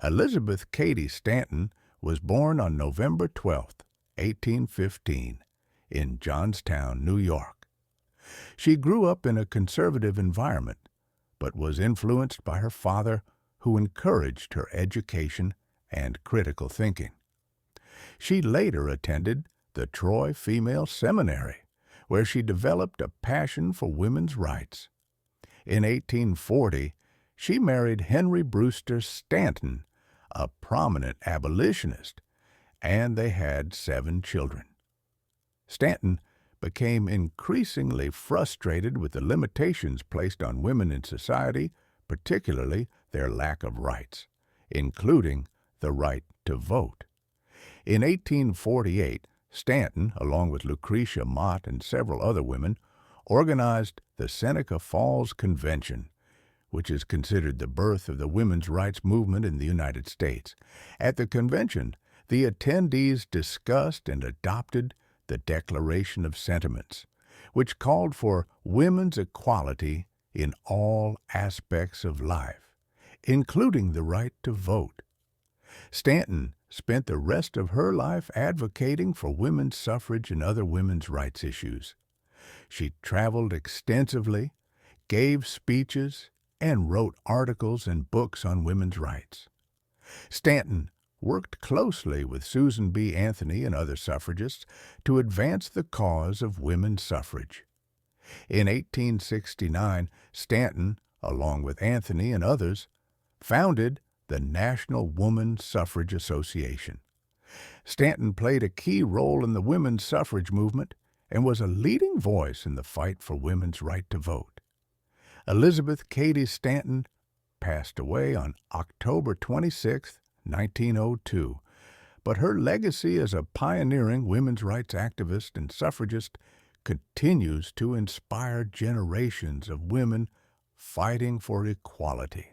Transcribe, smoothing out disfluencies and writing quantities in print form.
Elizabeth Cady Stanton was born on November 12, 1815, in Johnstown, New York. She grew up in a conservative environment, but was influenced by her father, who encouraged her education and critical thinking. She later attended the Troy Female Seminary, where she developed a passion for women's rights. In 1840, she married Henry Brewster Stanton, a prominent abolitionist, and they had 7 children. Stanton became increasingly frustrated with the limitations placed on women in society, particularly their lack of rights, including the right to vote. In 1848, Stanton, along with Lucretia Mott and several other women, organized the Seneca Falls Convention, which is considered the birth of the women's rights movement in the United States. At the convention, the attendees discussed and adopted the Declaration of Sentiments, which called for women's equality in all aspects of life, including the right to vote. Stanton spent the rest of her life advocating for women's suffrage and other women's rights issues. She traveled extensively, gave speeches, and wrote articles and books on women's rights. Stanton worked closely with Susan B. Anthony and other suffragists to advance the cause of women's suffrage. In 1869, Stanton, along with Anthony and others, founded the National Woman Suffrage Association. Stanton played a key role in the women's suffrage movement and was a leading voice in the fight for women's right to vote. Elizabeth Cady Stanton passed away on October 26, 1902, but her legacy as a pioneering women's rights activist and suffragist continues to inspire generations of women fighting for equality.